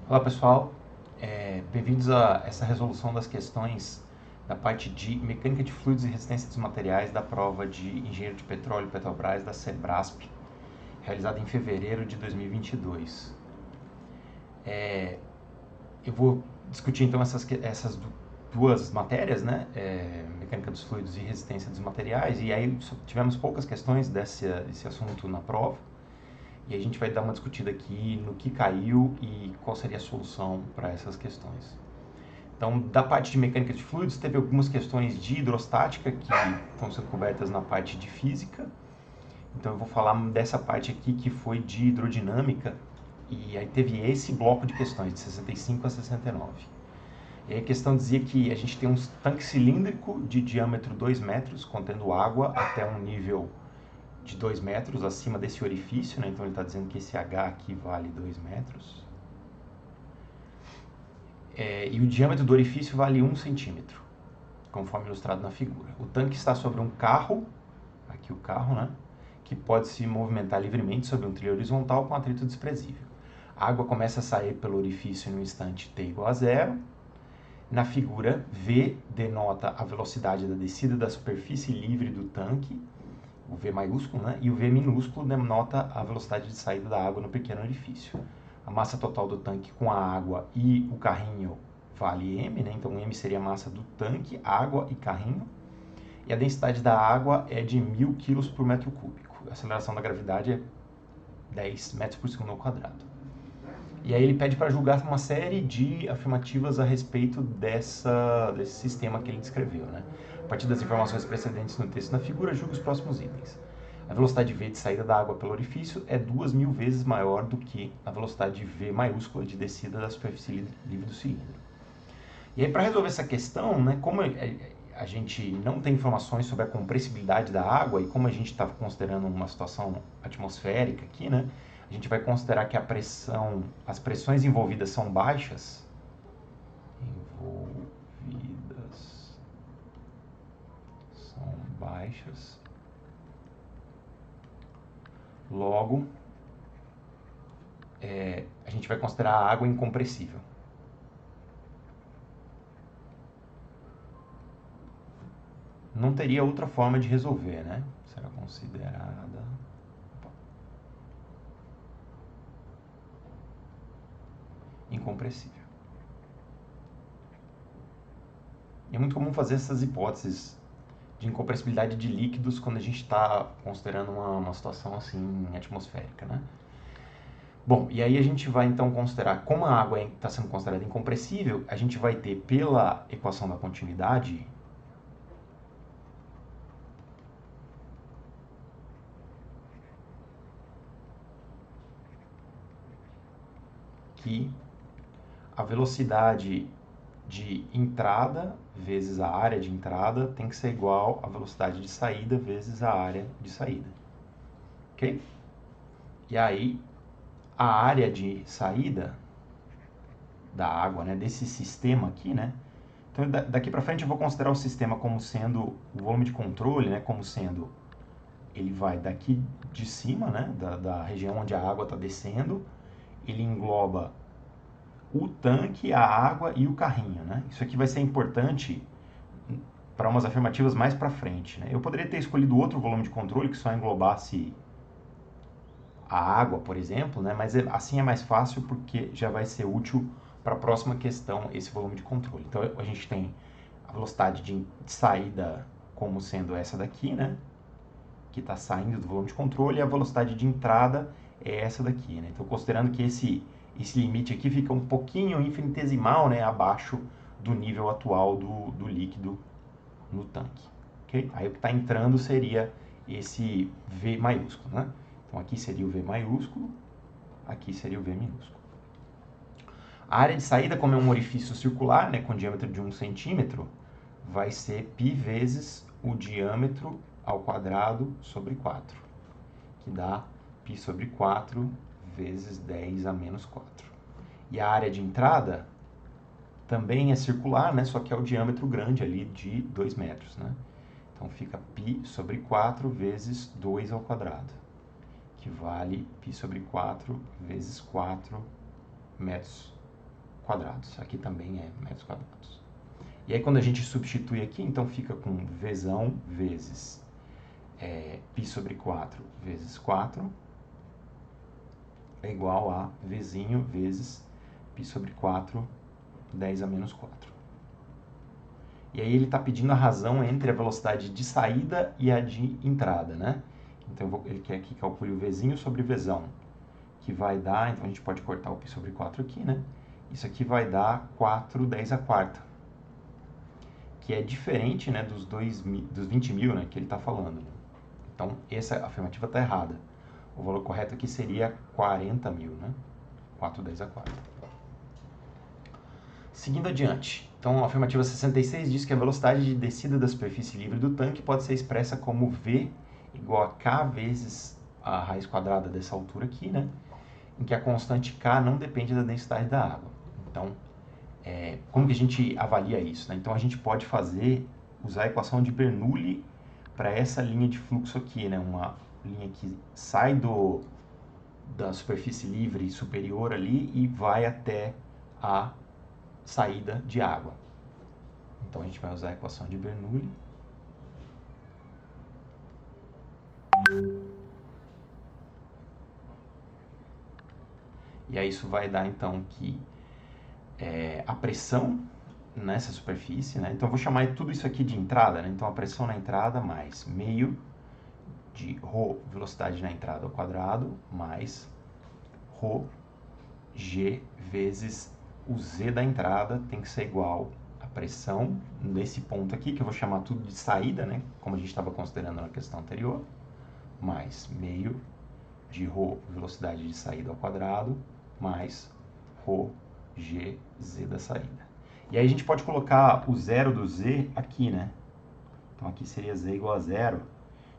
Olá pessoal, bem-vindos a essa resolução das questões da parte de mecânica de fluidos e resistência dos materiais da prova de engenheiro de petróleo Petrobras da Sebrasp, realizada em fevereiro de 2022. Eu vou discutir então essas duas matérias, né? Mecânica dos fluidos e resistência dos materiais, e aí tivemos poucas questões desse assunto na prova. E a gente vai dar uma discutida aqui no que caiu e qual seria a solução para essas questões. Então, da parte de mecânica de fluidos, teve algumas questões de hidrostática que estão sendo cobertas na parte de física. Então, eu vou falar dessa parte aqui que foi de hidrodinâmica. E aí teve esse bloco de questões, de 65 a 69. E aí a questão dizia que a gente tem um tanque cilíndrico de diâmetro 2 metros, contendo água até um nível de 2 metros acima desse orifício, né? Então ele está dizendo que esse H aqui vale 2 metros. E o diâmetro do orifício vale 1 centímetro, conforme ilustrado na figura. O tanque está sobre um carro, aqui o carro, né? Que pode se movimentar livremente sobre um trilho horizontal com atrito desprezível. A água começa a sair pelo orifício no instante t igual a zero. Na figura, V denota a velocidade da descida da superfície livre do tanque, o V maiúsculo, né? E o V minúsculo denota a velocidade de saída da água no pequeno orifício. A massa total do tanque com a água e o carrinho vale M, né? Então M seria a massa do tanque, água e carrinho. E a densidade da água é de 1000 kg por metro cúbico. A aceleração da gravidade é 10 metros por segundo ao quadrado. E aí ele pede para julgar uma série de afirmativas a respeito desse sistema que ele descreveu, né? A partir das informações precedentes no texto e na figura, julga os próximos itens. A velocidade V de saída da água pelo orifício é 2000 vezes maior do que a velocidade V maiúscula de descida da superfície livre do cilindro. E aí, para resolver essa questão, né, como a gente não tem informações sobre a compressibilidade da água e como a gente está considerando uma situação atmosférica aqui, né, a gente vai considerar que as pressões envolvidas são baixas. Envolvidas são baixas. Logo, a gente vai considerar a água incompressível. Não teria outra forma de resolver, né? Será considerada incompressível. E é muito comum fazer essas hipóteses de incompressibilidade de líquidos quando a gente está considerando uma situação assim atmosférica, né? Bom, e aí a gente vai então considerar, como a água está sendo considerada incompressível, a gente vai ter pela equação da continuidade que a velocidade de entrada vezes a área de entrada tem que ser igual à velocidade de saída vezes a área de saída. Ok? E aí, a área de saída da água, né, desse sistema aqui, né? Então, daqui para frente eu vou considerar o sistema como sendo o volume de controle, né, como sendo ele vai daqui de cima, né, da região onde a água está descendo, ele engloba o tanque, a água e o carrinho, né? Isso aqui vai ser importante para umas afirmativas mais para frente, né? Eu poderia ter escolhido outro volume de controle que só englobasse a água, por exemplo, né? Mas assim é mais fácil porque já vai ser útil para a próxima questão esse volume de controle. Então a gente tem a velocidade de saída como sendo essa daqui, né? Que está saindo do volume de controle, e a velocidade de entrada é essa daqui, né? Então considerando que esse limite aqui fica um pouquinho infinitesimal, né? Abaixo do nível atual do líquido no tanque. Okay? Aí o que está entrando seria esse V maiúsculo, né? Então aqui seria o V maiúsculo, aqui seria o V minúsculo. A área de saída, como é um orifício circular, né, com diâmetro de 1 centímetro, vai ser π vezes o diâmetro ao quadrado sobre 4, que dá π sobre 4 vezes 10 a menos 4. E a área de entrada também é circular, né, só que é o diâmetro grande ali de 2 metros, né? Então fica π sobre 4 vezes 2 ao quadrado, que vale π sobre 4 vezes 4 metros quadrados. Aqui também é metros quadrados. E aí quando a gente substitui aqui, então fica com Vzão vezes π sobre 4 vezes 4 é igual a Vzinho vezes π sobre 4, 10 a menos 4. E aí ele está pedindo a razão entre a velocidade de saída e a de entrada, né? Então ele quer que calcule o Vzinho sobre Vzão, que vai dar, então a gente pode cortar o π sobre 4 aqui, né? Isso aqui vai dar 4, 10 a quarta, que é diferente, né, dos 20 mil, né, que ele está falando. Então, essa afirmativa está errada. O valor correto aqui seria 40 mil, né? 4, 10 a quarta. Seguindo adiante. Então, a afirmativa 66 diz que a velocidade de descida da superfície livre do tanque pode ser expressa como V igual a K vezes a raiz quadrada dessa altura aqui, né? Em que a constante K não depende da densidade da água. Então, como que a gente avalia isso, né? Então, a gente pode usar a equação de Bernoulli para essa linha de fluxo aqui, né? Uma linha que sai da superfície livre superior ali e vai até a saída de água. Então, a gente vai usar a equação de Bernoulli. E aí isso vai dar, então, que a pressão nessa superfície, né? Então, eu vou chamar tudo isso aqui de entrada, né? Então, a pressão na entrada mais meio de ρ, velocidade na entrada ao quadrado, mais ρg vezes o z da entrada tem que ser igual à pressão nesse ponto aqui, que eu vou chamar tudo de saída, né? Como a gente estava considerando na questão anterior, mais meio de ρ, velocidade de saída ao quadrado, mais ρgz da saída. E aí a gente pode colocar o zero do z aqui, né? Então aqui seria z igual a zero,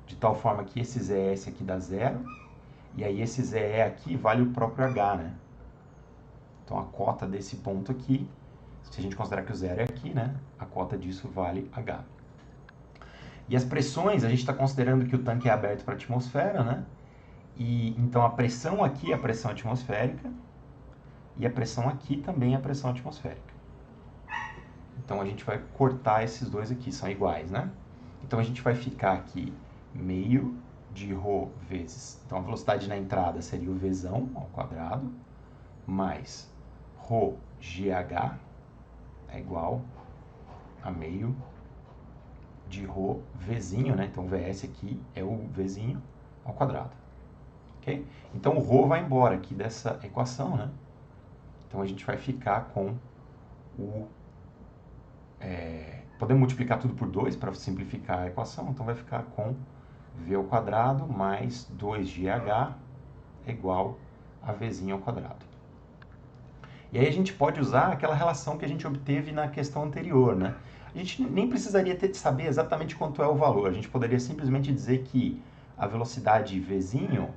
de tal forma que esse zs aqui dá zero, e aí esse ze aqui vale o próprio h, né? Então a cota desse ponto aqui, se a gente considerar que o zero é aqui, né? A cota disso vale h. E as pressões, a gente está considerando que o tanque é aberto para a atmosfera, né? E então a pressão aqui é a pressão atmosférica, e a pressão aqui também é a pressão atmosférica. Então a gente vai cortar esses dois aqui, são iguais, né? Então a gente vai ficar aqui meio de ρ vezes, então a velocidade na entrada seria o Vzão ao quadrado, mais ρgh é igual a meio de ρ Vzinho, né? Então o Vs aqui é o Vzinho ao quadrado. Okay? Então o ρ vai embora aqui dessa equação, né? Então a gente vai ficar com podemos multiplicar tudo por 2 para simplificar a equação, então vai ficar com V ao quadrado mais 2GH é igual a Vzinho ao quadrado. E aí a gente pode usar aquela relação que a gente obteve na questão anterior, né? A gente nem precisaria ter de saber exatamente quanto é o valor, a gente poderia simplesmente dizer que a velocidade Vzinho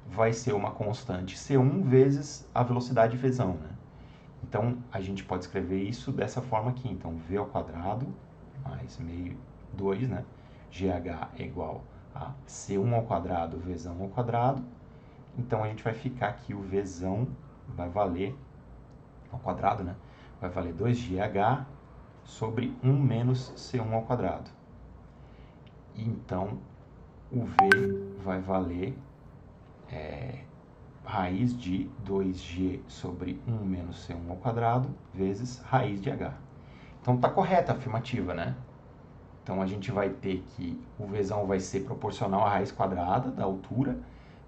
vai ser uma constante C1 vezes a velocidade Vzão, né? Então, a gente pode escrever isso dessa forma aqui. Então, V ao quadrado mais meio 2, né? GH é igual a C1 ao quadrado, Vzão ao quadrado. Então, a gente vai ficar aqui, o Vzão vai valer, ao quadrado, né? Vai valer 2GH sobre 1 menos C1 ao quadrado. Então, o V vai valer raiz de 2g sobre 1 menos c1 ao quadrado vezes raiz de h. Então está correta a afirmativa, né? Então a gente vai ter que o Vzão vai ser proporcional à raiz quadrada da altura,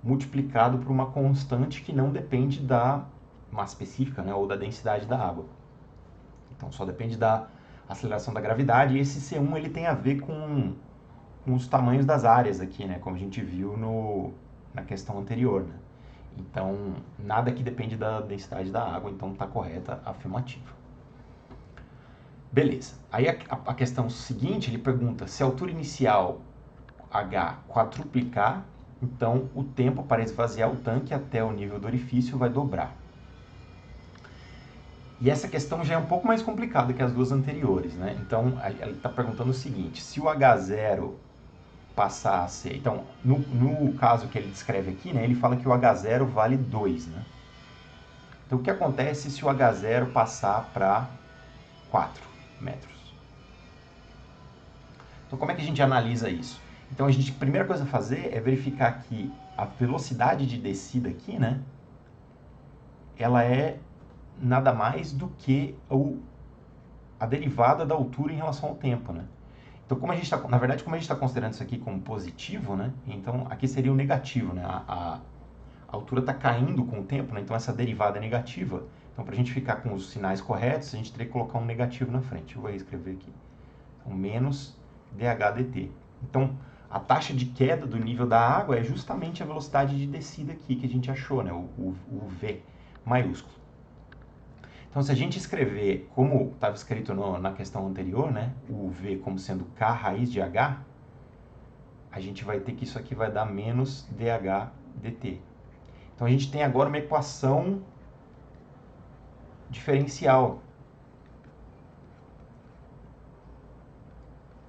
multiplicado por uma constante que não depende da massa específica, né, ou da densidade da água. Então só depende da aceleração da gravidade, e esse C1 ele tem a ver com os tamanhos das áreas aqui, né, como a gente viu na questão anterior, né? Então, nada que depende da densidade da água, então está correta a afirmativa. Beleza. Aí a questão seguinte, ele pergunta se a altura inicial H quadruplicar, então o tempo para esvaziar o tanque até o nível do orifício vai dobrar. E essa questão já é um pouco mais complicada que as duas anteriores, né? Então, ele está perguntando o seguinte, se o H0 passar a ser... Então, no caso que ele descreve aqui, né, ele fala que o H0 vale 2, né? Então, o que acontece se o H0 passar para 4 metros? Então, como é que a gente analisa isso? Então, a primeira coisa a fazer é verificar que a velocidade de descida aqui, né, ela é nada mais do que a derivada da altura em relação ao tempo, né? Então, na verdade, como a gente está considerando isso aqui como positivo, né, então aqui seria o negativo, né? A altura está caindo com o tempo, né, então essa derivada é negativa. Então, para a gente ficar com os sinais corretos, a gente teria que colocar um negativo na frente. Eu vou escrever aqui. Então, menos dHdt. Então, a taxa de queda do nível da água é justamente a velocidade de descida aqui que a gente achou, né? O V maiúsculo. Então, se a gente escrever como estava escrito na questão anterior, né? O V como sendo K raiz de H, a gente vai ter que isso aqui vai dar menos dHdt. Então, a gente tem agora uma equação diferencial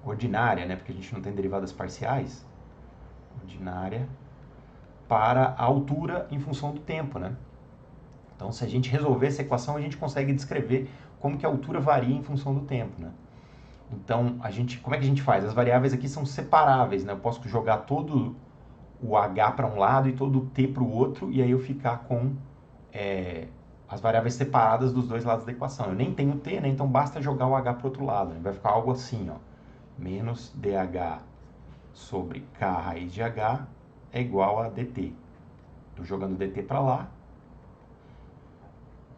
ordinária, né? Porque a gente não tem derivadas parciais. Ordinária para a altura em função do tempo, né? Então, se a gente resolver essa equação, a gente consegue descrever como que a altura varia em função do tempo, né? Então, como é que a gente faz? As variáveis aqui são separáveis, né? Eu posso jogar todo o h para um lado e todo o t para o outro, e aí eu ficar com as variáveis separadas dos dois lados da equação. Eu nem tenho t, né? Então basta jogar o h para o outro lado, né? Vai ficar algo assim, ó. Menos dh sobre k raiz de h é igual a dt. Estou jogando dt para lá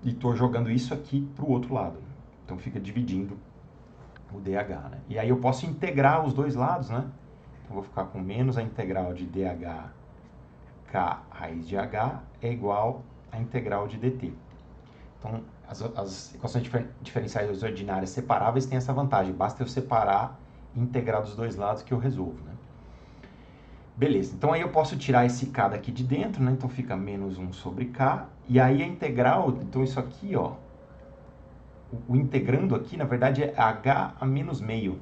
e estou jogando isso aqui para o outro lado. Então fica dividindo o dh, né? E aí eu posso integrar os dois lados, né? Então vou ficar com menos a integral de dh k raiz de h é igual a integral de dt. Então, as equações diferenciais ordinárias separáveis têm essa vantagem. Basta eu separar e integrar dos dois lados que eu resolvo, né? Beleza, então aí eu posso tirar esse k daqui de dentro, né? Então fica menos 1 sobre k. E aí a integral, então isso aqui, ó, o integrando aqui, na verdade, é h a menos meio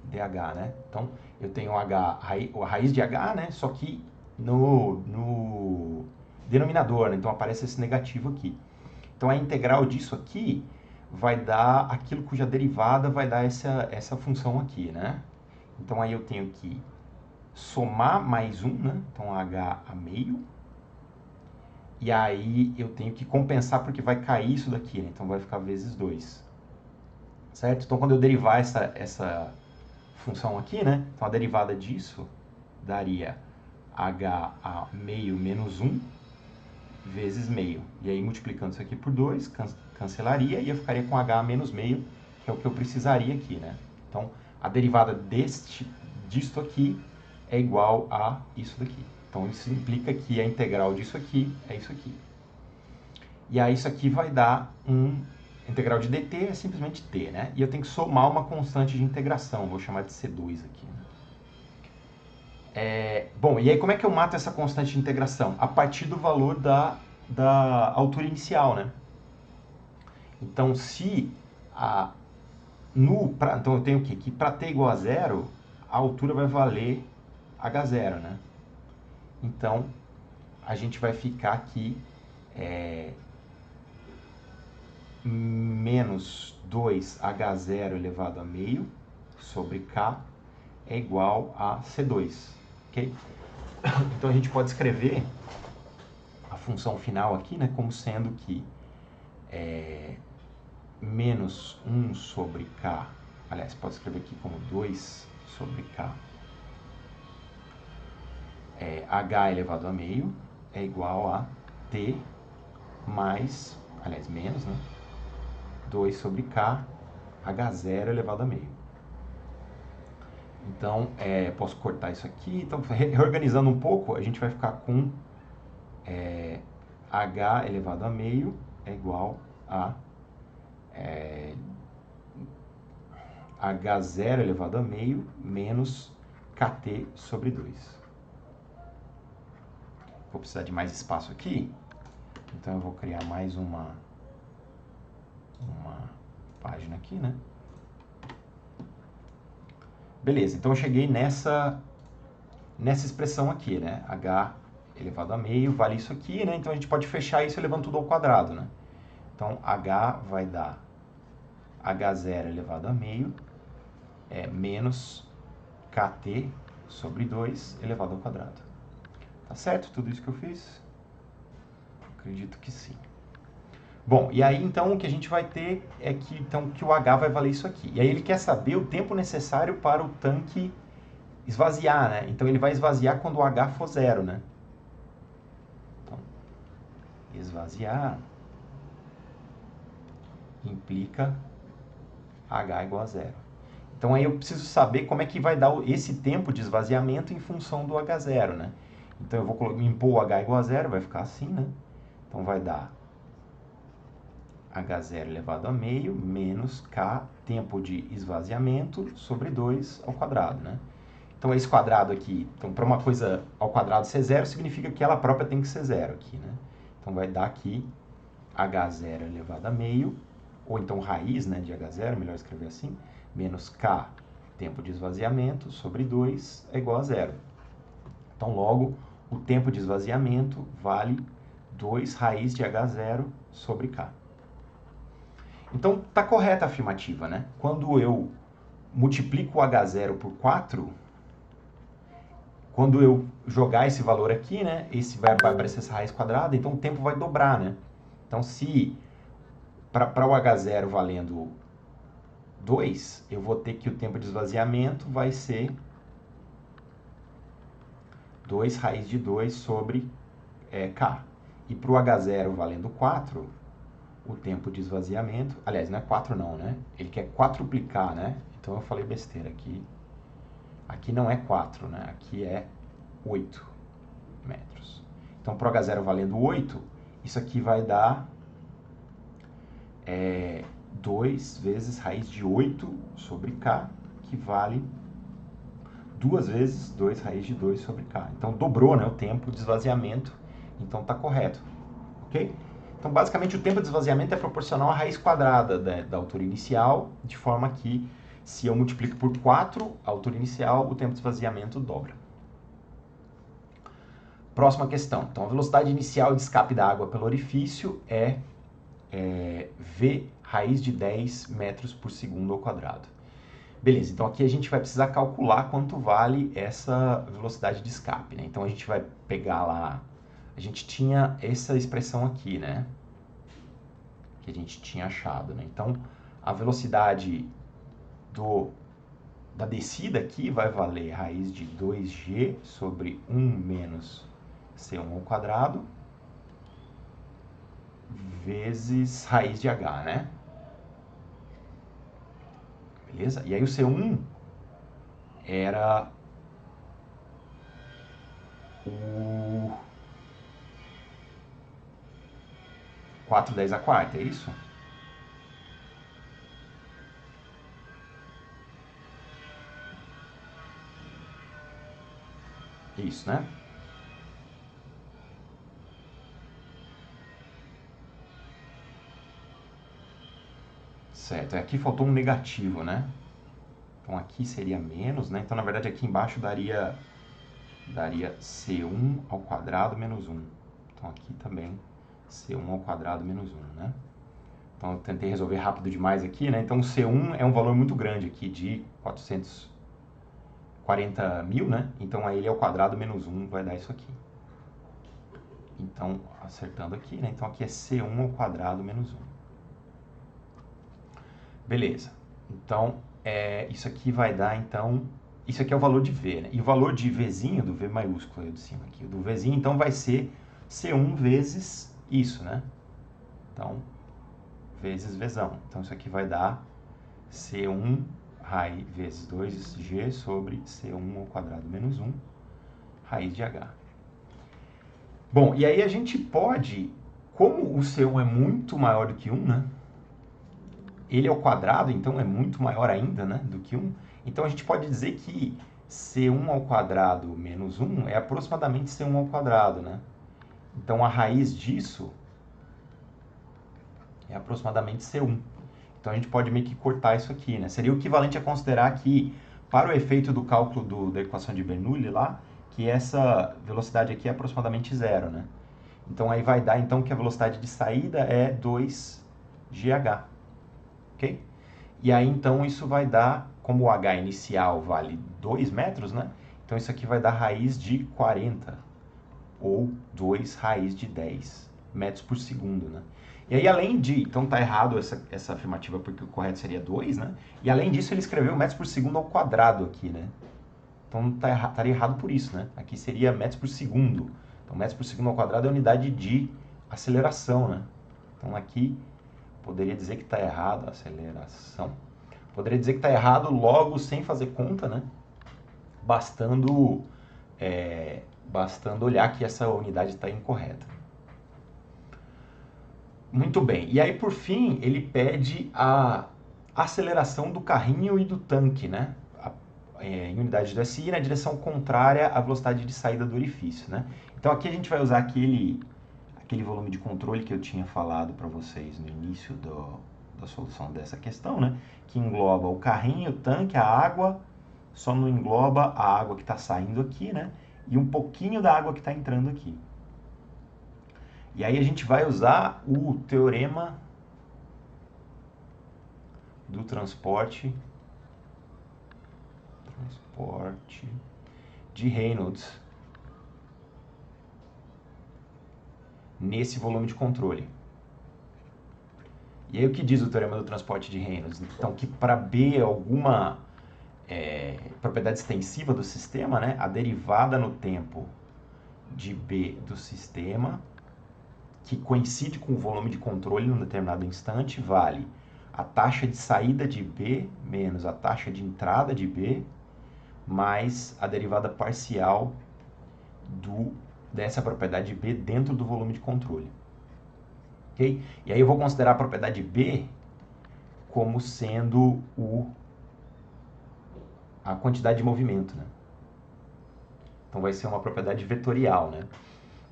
dh, né? Então eu tenho a raiz de h, né? Só que no denominador, né? Então aparece esse negativo aqui. Então a integral disso aqui vai dar aquilo cuja derivada vai dar essa função aqui, né? Então aí eu tenho que somar mais 1, né? Então h a meio. E aí eu tenho que compensar porque vai cair isso daqui, né? Então vai ficar vezes 2. Certo? Então quando eu derivar essa função aqui, né? Então a derivada disso daria h a meio menos 1 vezes meio. E aí multiplicando isso aqui por 2, cancelaria e eu ficaria com h menos meio, que é o que eu precisaria aqui, né? Então a derivada disto aqui é igual a isso daqui. Então isso implica que a integral disso aqui é isso aqui. E aí isso aqui vai dar integral de dt é simplesmente t, né? E eu tenho que somar uma constante de integração, vou chamar de C2 aqui. Bom, e aí como é que eu mato essa constante de integração? A partir do valor da altura inicial, né? Então, então eu tenho o quê? Que para t igual a zero, a altura vai valer h0, né? Então, a gente vai ficar aqui menos 2h0 elevado a meio sobre k é igual a C2, ok? Então a gente pode escrever a função final aqui, né, como sendo que menos 1 sobre k, aliás, pode escrever aqui como 2 sobre k, h elevado a meio é igual a t mais, aliás, menos, né, 2 sobre k, h0 elevado a meio. Então, posso cortar isso aqui. Então, reorganizando um pouco, a gente vai ficar com h elevado a meio é igual a h0 elevado a meio menos kt sobre 2. Vou precisar de mais espaço aqui, então eu vou criar mais uma página aqui, né? Beleza, então eu cheguei nessa expressão aqui, né? H elevado a meio vale isso aqui, né? Então a gente pode fechar isso elevando tudo ao quadrado, né? Então h vai dar h0 elevado a meio menos kt sobre 2 elevado ao quadrado. Tá certo tudo isso que eu fiz? Acredito que sim. Bom, e aí então o que a gente vai ter é que, então, que o H vai valer isso aqui. E aí ele quer saber o tempo necessário para o tanque esvaziar, né? Então ele vai esvaziar quando o H for 0, né? Então, esvaziar implica H igual a 0. Então aí eu preciso saber como é que vai dar esse tempo de esvaziamento em função do H0, né? Então eu vou impor o H igual a 0, vai ficar assim, né? Então vai dar H0 elevado a meio menos K, tempo de esvaziamento, sobre 2 ao quadrado, né? Então esse quadrado aqui, então para uma coisa ao quadrado ser 0, significa que ela própria tem que ser 0 aqui, né? Então vai dar aqui H0 elevado a meio, ou então raiz, né, de H0, melhor escrever assim, menos K, tempo de esvaziamento, sobre 2 é igual a 0. Então logo, o tempo de esvaziamento vale 2 raiz de H0 sobre K. Então, está correta a afirmativa, né? Quando eu multiplico o H0 por 4, quando eu jogar esse valor aqui, né? Esse vai aparecer essa raiz quadrada, então o tempo vai dobrar, né? Então, se para o H0 valendo 2, eu vou ter que o tempo de esvaziamento vai ser 2 raiz de 2 sobre K. E para o H0 valendo 4, o tempo de esvaziamento, aliás, não é 4 não, né? Ele quer quadruplicar, né? Então eu falei besteira aqui. Aqui não é 4, né? Aqui é 8 metros. Então, para o H0 valendo 8, isso aqui vai dar 2 vezes raiz de 8 sobre K, que vale 2 vezes 2 raiz de 2 sobre K. Então, dobrou, né, o tempo de esvaziamento. Então, está correto. Ok? Então, basicamente, o tempo de esvaziamento é proporcional à raiz quadrada da altura inicial, de forma que, se eu multiplico por 4 a altura inicial, o tempo de esvaziamento dobra. Próxima questão. Então, a velocidade inicial de escape da água pelo orifício é V raiz de 10 metros por segundo ao quadrado. Beleza, então aqui a gente vai precisar calcular quanto vale essa velocidade de escape, né? Então, a gente vai pegar lá... A gente tinha essa expressão aqui, né? Que a gente tinha achado, né? Então, a velocidade da descida aqui vai valer raiz de 2g sobre 1 menos c1 ao quadrado vezes raiz de h, né? Beleza? E aí o c1 era o 4/10 a quarta, é isso? Isso, né? Certo, aqui faltou um negativo, né? Então aqui seria menos, né? Então na verdade aqui embaixo daria c1 ao quadrado menos 1. Então aqui também c1 ao quadrado menos 1, né? Então eu tentei resolver rápido demais aqui, né? Então o C1 é um valor muito grande aqui, de 440 mil, né? Então aí ele ao quadrado menos 1 vai dar isso aqui. Então, acertando aqui, né? Então aqui é C1 ao quadrado menos 1. Beleza. Então, isso aqui vai dar, então... Isso aqui é o valor de V, né? E o valor de Vzinho, do V maiúsculo aí de cima aqui, do Vzinho, então vai ser C1 vezes isso, né? Então, vezes Vzão. Então, isso aqui vai dar C1 raiz vezes 2g sobre C1 ao quadrado menos 1 raiz de h. Bom, e aí a gente pode, como o C1 é muito maior do que 1, né? Ele ao quadrado, então, é muito maior ainda, né, do que 1. Então, a gente pode dizer que C1 ao quadrado menos 1 é aproximadamente C1 ao quadrado, né? Então, a raiz disso é aproximadamente C1. Então, a gente pode meio que cortar isso aqui, né? Seria o equivalente a considerar que, para o efeito do cálculo da equação de Bernoulli lá, que essa velocidade aqui é aproximadamente zero, né? Então aí vai dar então que a velocidade de saída é 2gh, ok? E aí então isso vai dar, como o h inicial vale 2 metros, né? Então isso aqui vai dar raiz de 40, ou 2 raiz de 10 metros por segundo, né? E aí além de, então tá errado essa afirmativa porque o correto seria 2, né? E além disso ele escreveu metros por segundo ao quadrado aqui, né? Então estaria errado por isso, né? Aqui seria metros por segundo. Então metros por segundo ao quadrado é a unidade de aceleração, né? Então aqui poderia dizer que está errado, aceleração. Poderia dizer que está errado logo sem fazer conta, né? Bastando olhar que essa unidade está incorreta. Muito bem. E aí, por fim, ele pede a aceleração do carrinho e do tanque, né? Em unidade do SI na direção contrária à velocidade de saída do orifício, né? Então aqui a gente vai usar aquele volume de controle que eu tinha falado para vocês no início da solução dessa questão, né? Que engloba o carrinho, o tanque, a água, só não engloba a água que está saindo aqui, né? E um pouquinho da água que está entrando aqui. E aí a gente vai usar o teorema do transporte de Reynolds nesse volume de controle. E aí o que diz o teorema do transporte de Reynolds? Então, que para B alguma propriedade extensiva do sistema, né, a derivada no tempo de B do sistema, que coincide com o volume de controle num determinado instante, vale a taxa de saída de B menos a taxa de entrada de B, mais a derivada parcial dessa propriedade B dentro do volume de controle. Okay? E aí eu vou considerar a propriedade B como sendo a quantidade de movimento, né? Então vai ser uma propriedade vetorial, né?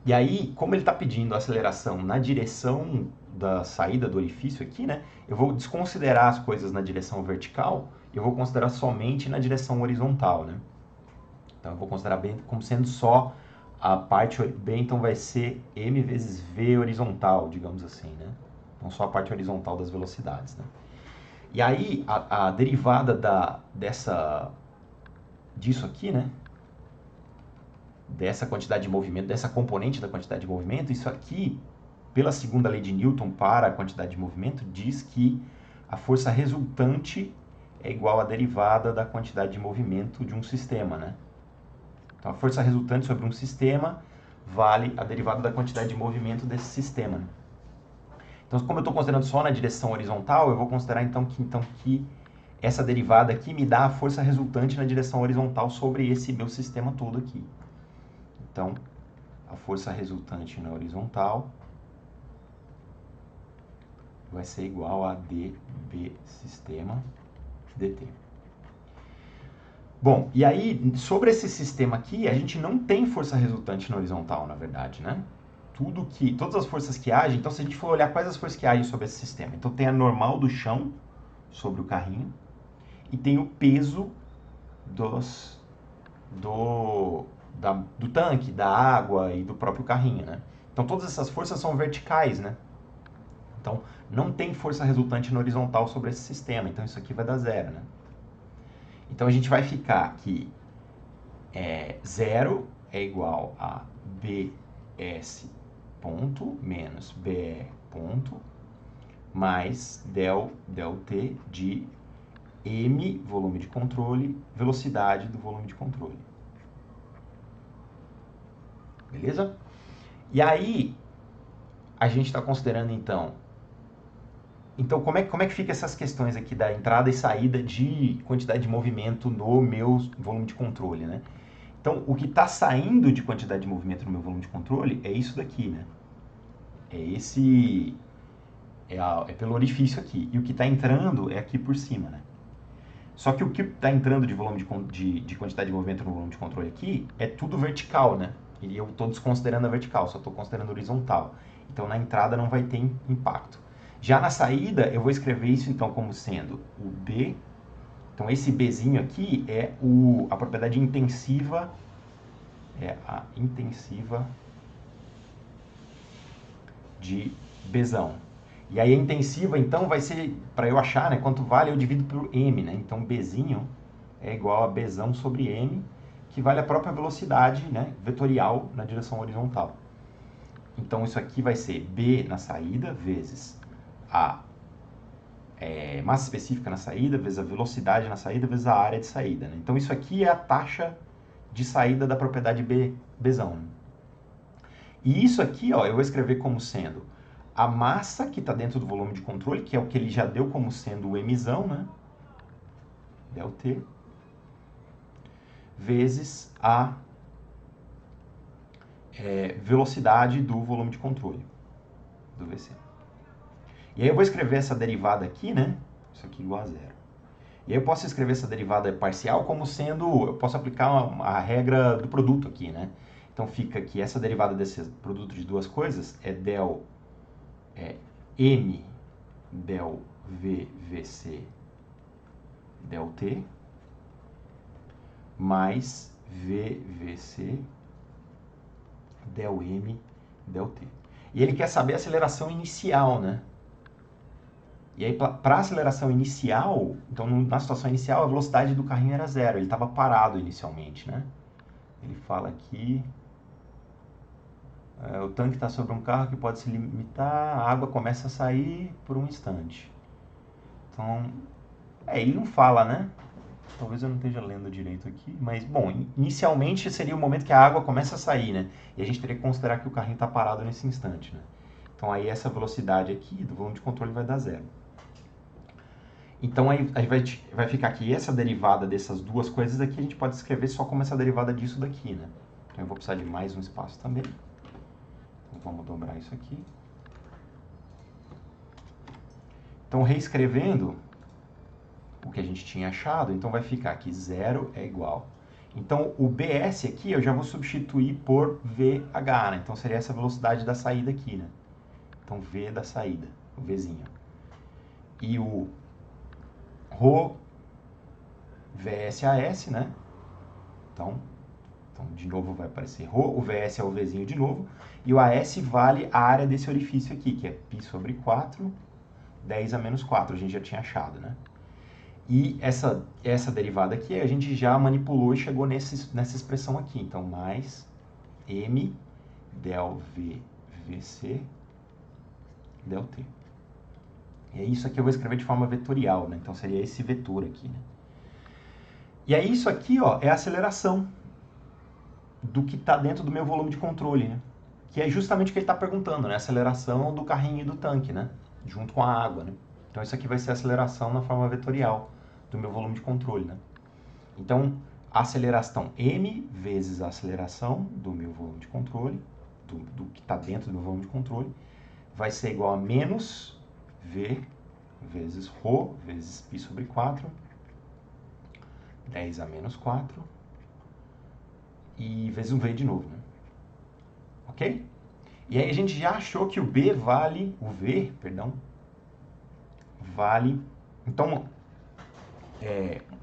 E aí, como ele está pedindo aceleração na direção da saída do orifício aqui, né? Eu vou desconsiderar as coisas na direção vertical e eu vou considerar somente na direção horizontal, né? Então eu vou considerar B como sendo só a parte B, então vai ser m vezes v horizontal, digamos assim, né? Então só a parte horizontal das velocidades, né? E aí a derivada disso aqui, né? Dessa quantidade de movimento, dessa componente da quantidade de movimento, isso aqui, pela segunda lei de Newton para a quantidade de movimento, diz que a força resultante é igual à derivada da quantidade de movimento de um sistema, né? Então a força resultante sobre um sistema vale a derivada da quantidade de movimento desse sistema, né? Então, como eu estou considerando só na direção horizontal, eu vou considerar então que essa derivada aqui me dá a força resultante na direção horizontal sobre esse meu sistema todo aqui. Então, a força resultante na horizontal vai ser igual a dB sistema dt. Bom, e aí, sobre esse sistema aqui, a gente não tem força resultante na horizontal, na verdade, né? Todas as forças que agem, então se a gente for olhar quais as forças que agem sobre esse sistema, então tem a normal do chão sobre o carrinho e tem o peso do tanque, da água e do próprio carrinho, né? Então todas essas forças são verticais, né? Então não tem força resultante na horizontal sobre esse sistema, então isso aqui vai dar zero, né? Então a gente vai ficar que zero é igual a bs ponto menos be ponto mais del t de m, volume de controle, velocidade do volume de controle. Beleza? E aí, a gente está considerando então... Então, como é que fica essas questões aqui da entrada e saída de quantidade de movimento no meu volume de controle, né? Então, o que está saindo de quantidade de movimento no meu volume de controle é isso daqui, né? É pelo orifício aqui. E o que está entrando é aqui por cima, né? Só que o que está entrando de volume de quantidade de movimento no volume de controle aqui é tudo vertical, né? E eu estou desconsiderando a vertical, só estou considerando a horizontal. Então, na entrada não vai ter impacto. Já na saída, eu vou escrever isso então como sendo o B. Então, esse Bzinho aqui é a propriedade intensiva é a intensiva de Bzão. E aí a intensiva, então, vai ser, para eu achar, né, quanto vale, eu divido por m, né? Então, Bzinho é igual a Bzão sobre m, que vale a própria velocidade, né, vetorial na direção horizontal. Então, isso aqui vai ser B na saída vezes a massa específica na saída, vezes a velocidade na saída, vezes a área de saída. Né? Então, isso aqui é a taxa de saída da propriedade Bzão. E isso aqui, ó, eu vou escrever como sendo a massa que está dentro do volume de controle, que é o que ele já deu como sendo o Mzão, né? ΔT, vezes a velocidade do volume de controle, do VC. E aí eu vou escrever essa derivada aqui, né? Isso aqui igual a zero. E aí eu posso escrever essa derivada parcial como sendo, eu posso aplicar a regra do produto aqui, né? Então fica que essa derivada desse produto de duas coisas é del m del v vc del t mais vvc del m del t. E ele quer saber a aceleração inicial, né? E aí, para a aceleração inicial, então na situação inicial, a velocidade do carrinho era zero, ele estava parado inicialmente, né? Ele fala aqui, o tanque está sobre um carro que pode se limitar, a água começa a sair por um instante. Então, ele não fala, né? Talvez eu não esteja lendo direito aqui, mas, bom, inicialmente seria o momento que a água começa a sair, né? E a gente teria que considerar que o carrinho está parado nesse instante, né? Então, aí essa velocidade aqui do volume de controle vai dar zero. Então, aí vai ficar aqui essa derivada dessas duas coisas aqui, a gente pode escrever só como essa derivada disso daqui, né? Então, eu vou precisar de mais um espaço também. Então, vamos dobrar isso aqui. Então, reescrevendo o que a gente tinha achado, então vai ficar aqui 0 é igual. Então, o BS aqui eu já vou substituir por VH, né? Então, seria essa velocidade da saída aqui, né? Então, V da saída, o Vzinho. E o ρ VSAS, né? Então, de novo vai aparecer ρ, o VS é o Vzinho de novo, e o AS vale a área desse orifício aqui, que é π sobre 4, 10 a menos 4, a gente já tinha achado, né? E essa derivada aqui a gente já manipulou e chegou nessa expressão aqui. Então, mais m del v vc del t. E é isso aqui eu vou escrever de forma vetorial, né? Então, seria esse vetor aqui, né? E aí, isso aqui, ó, é a aceleração do que está dentro do meu volume de controle, né? Que é justamente o que ele está perguntando, né? A aceleração do carrinho e do tanque, né? Junto com a água, né? Então, isso aqui vai ser a aceleração na forma vetorial do meu volume de controle, né? Então, a aceleração m vezes a aceleração do meu volume de controle, do que está dentro do meu volume de controle, vai ser igual a menos v vezes ρ vezes π sobre 4, 10 a menos 4, e vezes um v de novo, né? Ok? E aí a gente já achou que o v, vale... Então,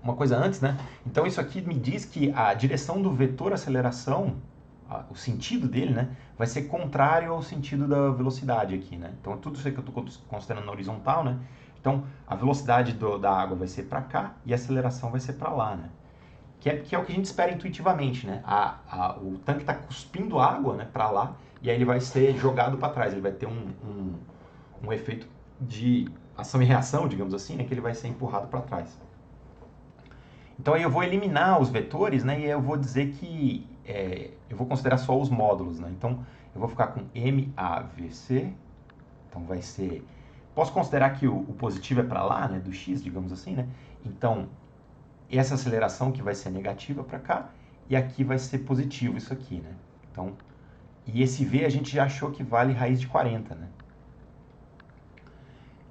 uma coisa antes, né? Então isso aqui me diz que a direção do vetor aceleração, o sentido dele, né, vai ser contrário ao sentido da velocidade aqui, né? Então tudo isso que eu estou considerando na horizontal, né? Então a velocidade da água vai ser para cá e a aceleração vai ser para lá, né? Que é o que a gente espera intuitivamente, né? O tanque está cuspindo água, né, para lá e aí ele vai ser jogado para trás, ele vai ter um efeito de ação e reação, digamos assim, né, que ele vai ser empurrado para trás. Então aí eu vou eliminar os vetores, né, e eu vou dizer que eu vou considerar só os módulos, né? Então eu vou ficar com MAVC, então vai ser... Posso considerar que o positivo é para lá, né, do x, digamos assim, né? Então essa aceleração que vai ser negativa para cá, e aqui vai ser positivo isso aqui, né? Então, e esse V a gente já achou que vale raiz de 40, né?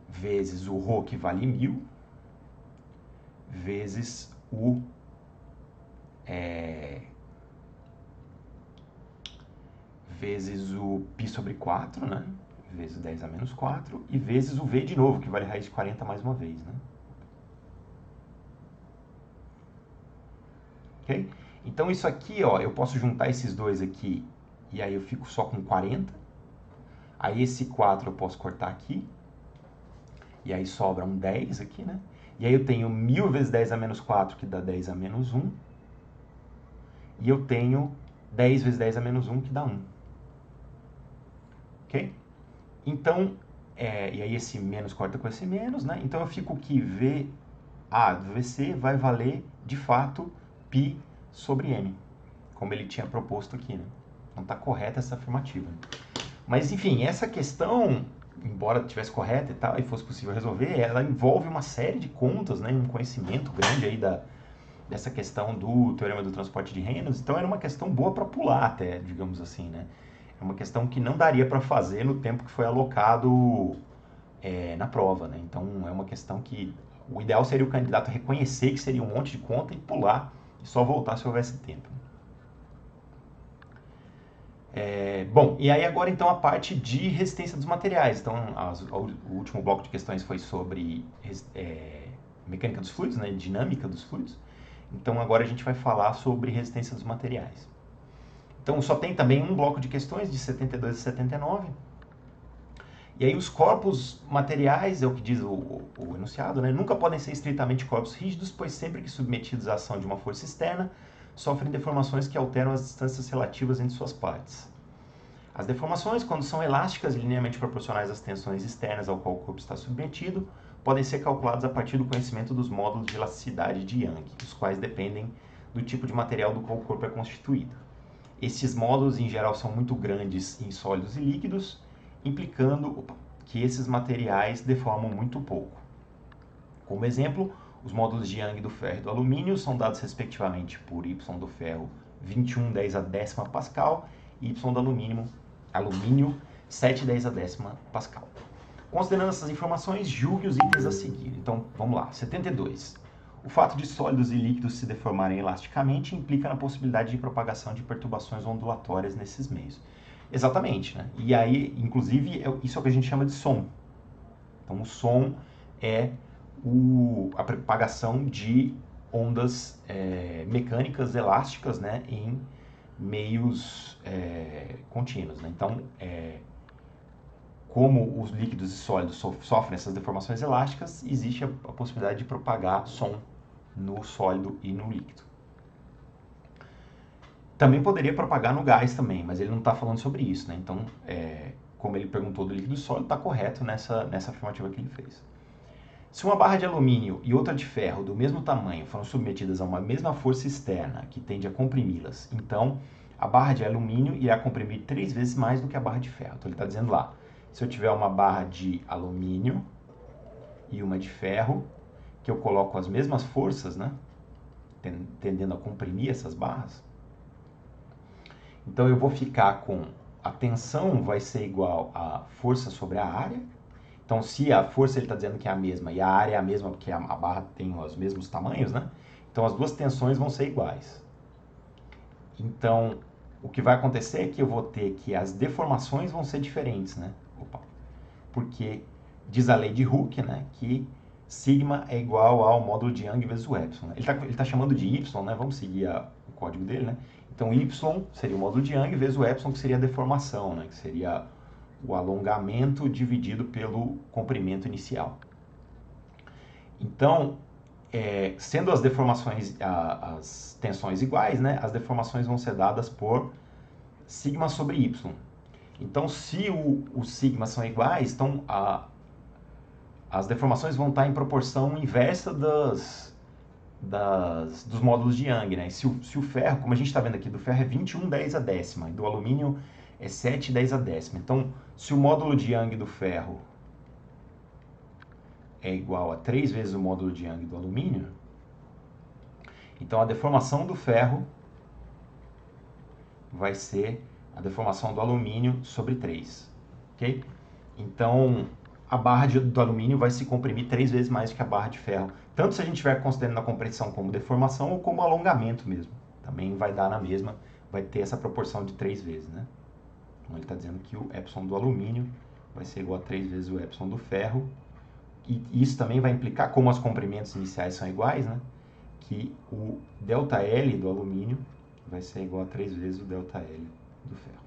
Vezes o ρ que vale 1000, vezes o π sobre 4, né? Vezes 10 a menos 4, e vezes o V de novo, que vale raiz de 40 mais uma vez, né? Ok? Então isso aqui, ó, eu posso juntar esses dois aqui e aí eu fico só com 40. Aí esse 4 eu posso cortar aqui. E aí sobra um 10 aqui, né? E aí eu tenho 1000 vezes 10 a menos 4, que dá 10 a menos 1. E eu tenho 10 vezes 10 a menos 1, que dá 1. Ok? Então, e aí esse menos corta com esse menos, né? Então eu fico que VA do VC vai valer, de fato, π sobre m, como ele tinha proposto aqui, né? Não está correta essa afirmativa. Mas, enfim, essa questão, embora estivesse correta e tal, e fosse possível resolver, ela envolve uma série de contas, né? Um conhecimento grande aí dessa questão do teorema do transporte de Reynolds. Então, era uma questão boa para pular até, digamos assim, né? É uma questão que não daria para fazer no tempo que foi alocado na prova, né? Então, é uma questão que o ideal seria o candidato reconhecer que seria um monte de conta e pular e só voltar se houvesse tempo. Bom, e aí agora então a parte de resistência dos materiais. Então, o último bloco de questões foi sobre mecânica dos fluidos, né, dinâmica dos fluidos. Então agora a gente vai falar sobre resistência dos materiais. Então só tem também um bloco de questões de 72 a 79. E aí os corpos materiais, é o que diz o enunciado, né, nunca podem ser estritamente corpos rígidos, pois sempre que submetidos à ação de uma força externa, sofrem deformações que alteram as distâncias relativas entre suas partes. As deformações, quando são elásticas e linearmente proporcionais às tensões externas ao qual o corpo está submetido, podem ser calculadas a partir do conhecimento dos módulos de elasticidade de Young, os quais dependem do tipo de material do qual o corpo é constituído. Esses módulos, em geral, são muito grandes em sólidos e líquidos, implicando que esses materiais deformam muito pouco. Como exemplo, os módulos de Young do ferro e do alumínio são dados respectivamente por Y do ferro 21/10 a décima pascal e Y do alumínio 7/10 a décima pascal. Considerando essas informações, julgue os itens a seguir. Então, vamos lá. 72. O fato de sólidos e líquidos se deformarem elasticamente implica na possibilidade de propagação de perturbações ondulatórias nesses meios. Exatamente, né? E aí, inclusive, isso é o que a gente chama de som. Então, o som é a propagação de ondas mecânicas elásticas, né, em meios contínuos, né? Então, como os líquidos e sólidos sofrem essas deformações elásticas, existe a possibilidade de propagar som no sólido e no líquido. Também poderia propagar no gás também, mas ele não está falando sobre isso, né? Então, como ele perguntou do líquido e sólido, está correto nessa afirmativa que ele fez. Se uma barra de alumínio e outra de ferro do mesmo tamanho foram submetidas a uma mesma força externa que tende a comprimi-las, então a barra de alumínio irá comprimir 3 vezes mais do que a barra de ferro. Então ele está dizendo lá, se eu tiver uma barra de alumínio e uma de ferro, que eu coloco as mesmas forças, né, tendendo a comprimir essas barras, então eu vou ficar com a tensão vai ser igual a força sobre a área. Então, se a força ele está dizendo que é a mesma e a área é a mesma porque a barra tem os mesmos tamanhos, né? Então, as duas tensões vão ser iguais. Então, o que vai acontecer é que eu vou ter que as deformações vão ser diferentes, né? Porque diz a lei de Hooke, né? Que sigma é igual ao módulo de Young vezes o epsilon. Ele tá chamando de y, né? Vamos seguir o código dele, né? Então, y seria o módulo de Young vezes o epsilon, que seria a deformação, né? Que seria o alongamento dividido pelo comprimento inicial. Então, sendo as deformações, as tensões iguais, né, as deformações vão ser dadas por sigma sobre y. Então, se os sigmas são iguais, então as deformações vão estar em proporção inversa dos módulos de Young, né? Se o ferro, como a gente está vendo aqui, do ferro é 21/10 a décima, e do alumínio é 7/10 a décima. Então, se o módulo de Young do ferro é igual a 3 vezes o módulo de Young do alumínio, então a deformação do ferro vai ser a deformação do alumínio sobre 3. Ok? Então, a barra do alumínio vai se comprimir 3 vezes mais que a barra de ferro. Tanto se a gente estiver considerando a compressão como deformação ou como alongamento mesmo. Também vai dar na mesma, vai ter essa proporção de 3 vezes, né? Então ele está dizendo que o epsilon do alumínio vai ser igual a 3 vezes o epsilon do ferro. E isso também vai implicar, como os comprimentos iniciais são iguais, né? Que o ΔL do alumínio vai ser igual a 3 vezes o ΔL do ferro.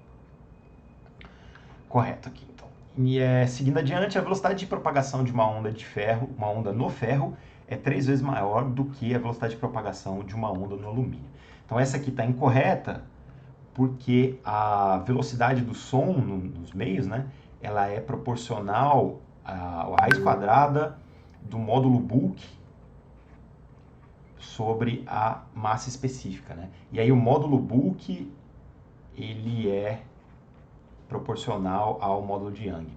Correto aqui, então. E seguindo adiante, a velocidade de propagação de uma onda de ferro, uma onda no ferro, é 3 vezes maior do que a velocidade de propagação de uma onda no alumínio. Então essa aqui está incorreta, porque a velocidade do som nos meios, né, ela é proporcional à raiz quadrada do módulo bulk sobre a massa específica, né? E aí o módulo bulk, ele é proporcional ao módulo de Young.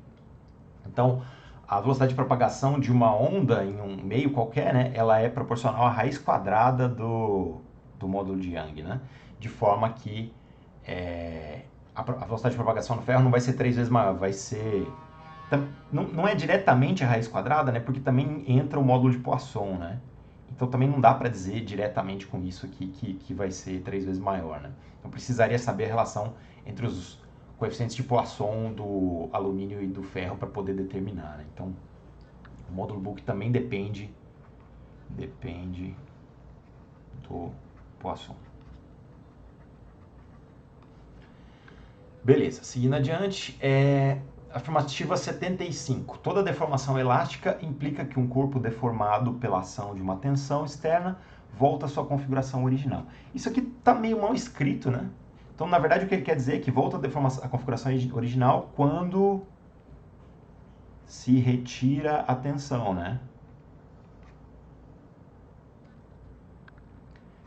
Então, a velocidade de propagação de uma onda em um meio qualquer, né, ela é proporcional à raiz quadrada do módulo de Young, né? De forma que a velocidade de propagação no ferro não vai ser 3 vezes maior, vai ser... Não é diretamente a raiz quadrada, né? Porque também entra o módulo de Poisson, né? Então também não dá para dizer diretamente com isso aqui que vai ser 3 vezes maior, né? Então precisaria saber a relação entre os coeficientes de Poisson do alumínio e do ferro para poder determinar, né? Então o módulo bulk também depende do Poisson. Beleza, seguindo adiante, afirmativa 75. Toda deformação elástica implica que um corpo deformado pela ação de uma tensão externa volta à sua configuração original. Isso aqui está meio mal escrito, né? Então, na verdade, o que ele quer dizer é que volta à configuração original quando se retira a tensão, né?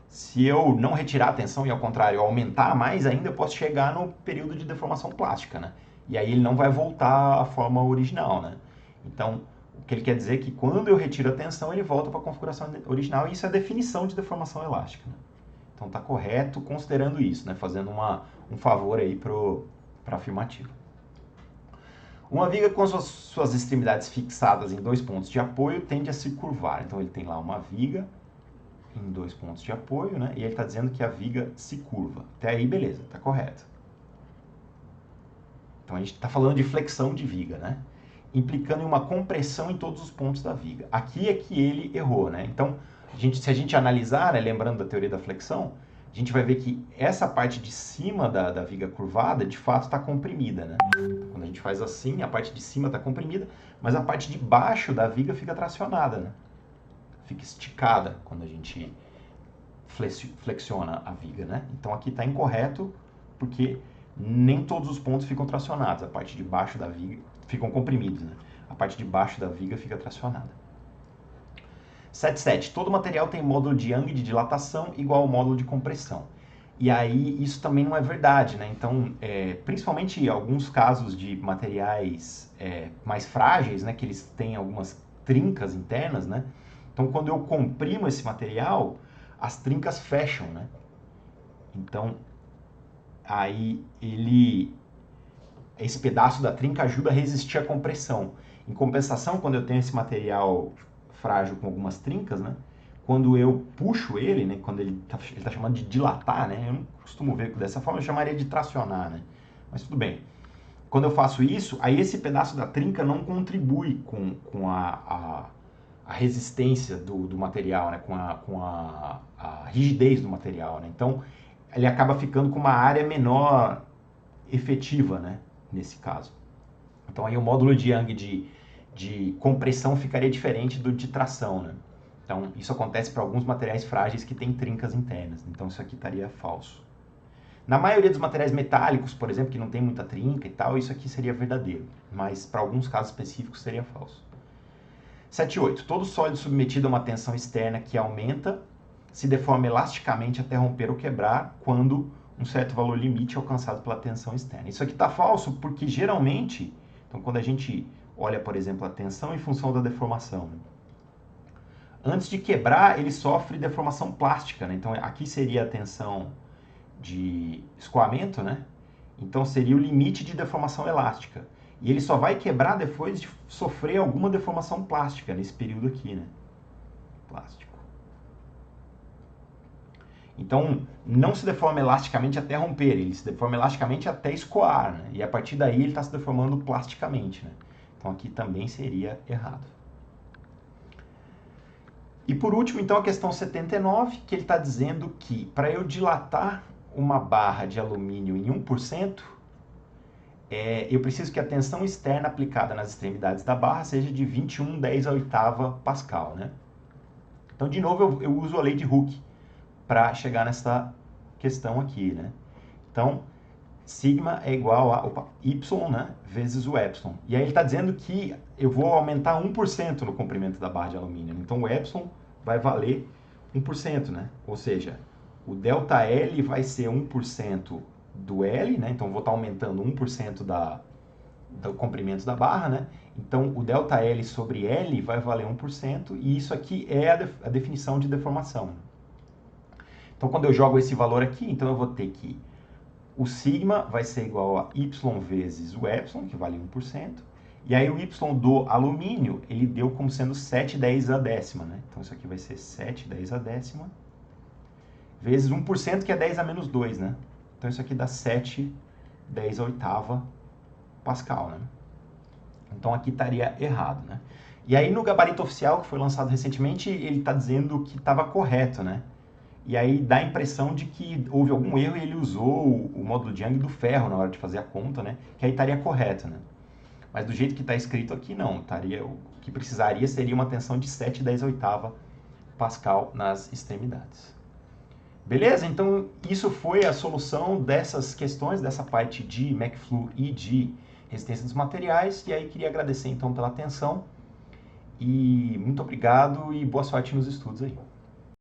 Se eu não retirar a tensão e, ao contrário, aumentar mais ainda, eu posso chegar no período de deformação plástica, né? E aí ele não vai voltar à forma original, né? Então, o que ele quer dizer é que quando eu retiro a tensão, ele volta para a configuração original, e isso é a definição de deformação elástica, né? Então tá correto considerando isso, né? Fazendo um favor aí para a afirmativa. Uma viga com suas extremidades fixadas em 2 pontos de apoio tende a se curvar. Então ele tem lá uma viga em 2 pontos de apoio, né? E ele está dizendo que a viga se curva. Até aí, beleza, está correto. Então a gente está falando de flexão de viga, né? Implicando em uma compressão em todos os pontos da viga. Aqui é que ele errou, né? Então, se a gente analisar, né, lembrando da teoria da flexão, a gente vai ver que essa parte de cima da viga curvada, de fato, está comprimida, né? Quando a gente faz assim, a parte de cima está comprimida, mas a parte de baixo da viga fica tracionada, né? Fica esticada quando a gente flexiona a viga, né? Então aqui está incorreto, porque nem todos os pontos ficam tracionados. A parte de baixo da viga ficam comprimidos, né? A parte de baixo da viga fica tracionada. 7.7. Todo material tem módulo de Young de dilatação igual ao módulo de compressão. E aí isso também não é verdade, né? Então, principalmente em alguns casos de materiais mais frágeis, né? Que eles têm algumas trincas internas, né? Então, quando eu comprimo esse material, as trincas fecham, né? Então, aí esse pedaço da trinca ajuda a resistir à compressão. Em compensação, quando eu tenho esse material frágil com algumas trincas, né? Quando eu puxo ele, né? Quando ele tá chamando de dilatar, né? Eu não costumo ver dessa forma, eu chamaria de tracionar, né? Mas tudo bem. Quando eu faço isso, aí esse pedaço da trinca não contribui com a resistência do material, né? com a rigidez do material, né? Então, ele acaba ficando com uma área menor efetiva, né? Nesse caso. Então, aí o módulo de Young de compressão ficaria diferente do de tração, né? Então, isso acontece para alguns materiais frágeis que têm trincas internas. Então, isso aqui estaria falso. Na maioria dos materiais metálicos, por exemplo, que não tem muita trinca e tal, isso aqui seria verdadeiro. Mas, para alguns casos específicos, seria falso. 7.8. Todo sólido submetido a uma tensão externa que aumenta se deforma elasticamente até romper ou quebrar quando um certo valor limite é alcançado pela tensão externa. Isso aqui está falso porque geralmente, então quando a gente olha, por exemplo, a tensão em função da deformação, né? Antes de quebrar, ele sofre deformação plástica, né? Então aqui seria a tensão de escoamento, né? Então seria o limite de deformação elástica. E ele só vai quebrar depois de sofrer alguma deformação plástica, nesse período aqui, né? Plástico. Então, não se deforma elasticamente até romper, ele se deforma elasticamente até escoar, né? E a partir daí ele está se deformando plasticamente, né? Então aqui também seria errado. E por último, então, a questão 79, que ele está dizendo que para eu dilatar uma barra de alumínio em 1%, eu preciso que a tensão externa aplicada nas extremidades da barra seja de 21/10 Pascal, né? Então, de novo, eu uso a lei de Hooke para chegar nessa questão aqui, né? Então, sigma é igual a y, né, vezes o epsilon. E aí ele está dizendo que eu vou aumentar 1% no comprimento da barra de alumínio. Então, o epsilon vai valer 1%, né? Ou seja, o ΔL vai ser 1% do L, né? Então, eu vou estar aumentando 1% do comprimento da barra, né? Então, o ΔL sobre L vai valer 1%, e isso aqui é a definição de deformação. Então, quando eu jogo esse valor aqui, então eu vou ter que o sigma vai ser igual a y vezes o epsilon, que vale 1%, e aí o y do alumínio, ele deu como sendo 7/10, né? Então, isso aqui vai ser 7/10, vezes 1%, que é 10 a menos 2, né? Então, isso aqui dá 7/10 Pascal, né? Então, aqui estaria errado, né? E aí, no gabarito oficial, que foi lançado recentemente, ele está dizendo que estava correto, né? E aí dá a impressão de que houve algum erro e ele usou o módulo de Young do ferro na hora de fazer a conta, né? Que aí estaria correto, né? Mas do jeito que está escrito aqui, não. O que precisaria seria uma tensão de 7/10 Pascal nas extremidades. Beleza? Então, isso foi a solução dessas questões, dessa parte de McFlu e de resistência dos materiais. E aí, queria agradecer, então, pela atenção. E muito obrigado e boa sorte nos estudos aí.